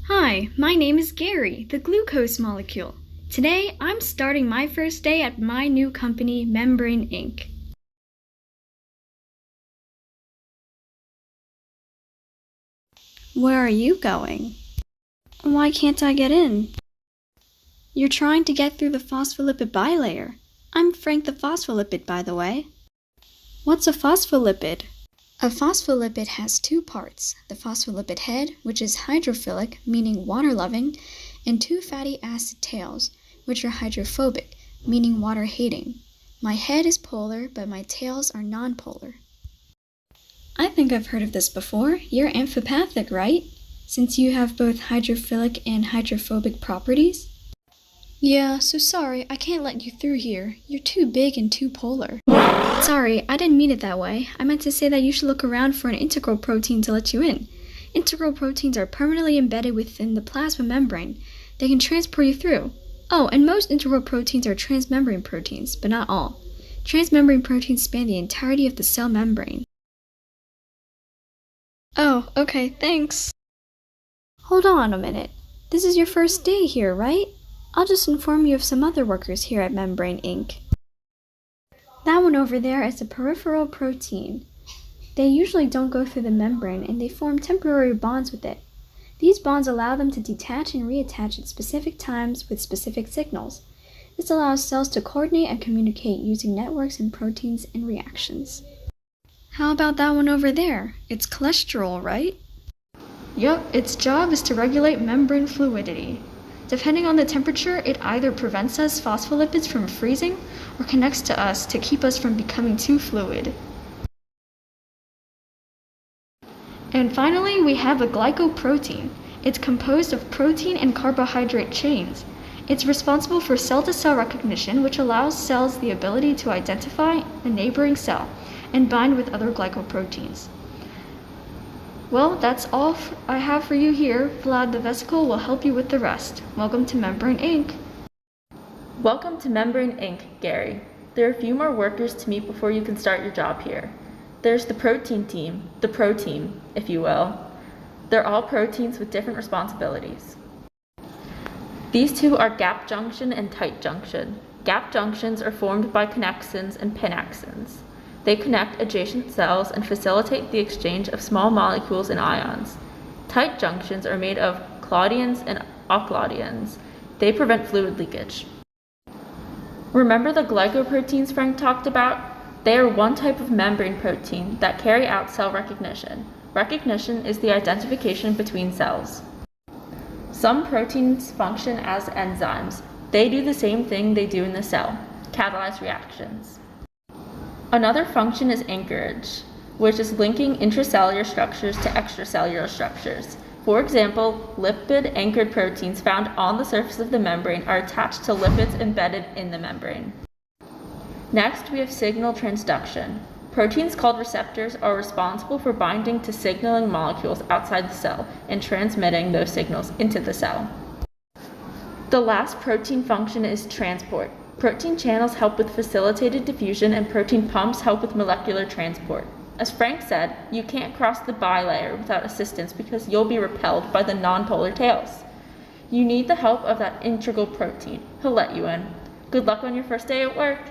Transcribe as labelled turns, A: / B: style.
A: Hi, my name is Gary, the glucose molecule. Today, I'm starting my first day at my new company, Membrane Inc. Where are you going? Why can't I get in? You're trying to get through the phospholipid bilayer. I'm Frank the phospholipid, by the way. What's a phospholipid? A phospholipid has two parts, the phospholipid head, which is hydrophilic, meaning water-loving, and two fatty acid tails, which are hydrophobic, meaning water-hating. My head is polar, but my tails are nonpolar. I think I've heard of this before. You're amphipathic, right? Since you have both hydrophilic and hydrophobic properties? Yeah, so sorry, I can't let you through here. You're too big and too polar. Sorry, I didn't mean it that way. I meant to say that you should look around for an integral protein to let you in. Integral proteins are permanently embedded within the plasma membrane. They can transport you through. Oh, and most integral proteins are transmembrane proteins, but not all. Transmembrane proteins span the entirety of the cell membrane. Oh, okay, thanks. Hold on a minute. This is your first day here, right? I'll just inform you of some other workers here at Membrane Inc. That one over there is a peripheral protein. They usually don't go through the membrane and they form temporary bonds with it. These bonds allow them to detach and reattach at specific times with specific signals. This allows cells to coordinate and communicate using networks and proteins and reactions. How about that one over there? It's cholesterol, right? Yup, its job is to regulate membrane fluidity. Depending on the temperature, it either prevents us phospholipids from freezing or connects to us to keep us from becoming too fluid. And finally, we have a glycoprotein. It's composed of protein and carbohydrate chains. It's responsible for cell-to-cell recognition, which allows cells the ability to identify a neighboring cell and bind with other glycoproteins. Well, that's all I have for you here. Vlad the vesicle will help you with the rest. Welcome to Membrane Inc.
B: Welcome to Membrane Inc., Gary. There are a few more workers to meet before you can start your job here. There's the protein team, the pro team, if you will. They're all proteins with different responsibilities. These two are gap junction and tight junction. Gap junctions are formed by connexins and pinaxins. They connect adjacent cells and facilitate the exchange of small molecules and ions. Tight junctions are made of claudians and aclaudians. They prevent fluid leakage. Remember the glycoproteins Frank talked about? They are one type of membrane protein that carry out cell recognition. Recognition is the identification between cells. Some proteins function as enzymes. They do the same thing they do in the cell, catalyze reactions. Another function is anchorage, which is linking intracellular structures to extracellular structures. For example, lipid-anchored proteins found on the surface of the membrane are attached to lipids embedded in the membrane. Next, we have signal transduction. Proteins called receptors are responsible for binding to signaling molecules outside the cell and transmitting those signals into the cell. The last protein function is transport. Protein channels help with facilitated diffusion and protein pumps help with molecular transport. As Frank said, you can't cross the bilayer without assistance because you'll be repelled by the nonpolar tails. You need the help of that integral protein. He'll let you in. Good luck on your first day at work.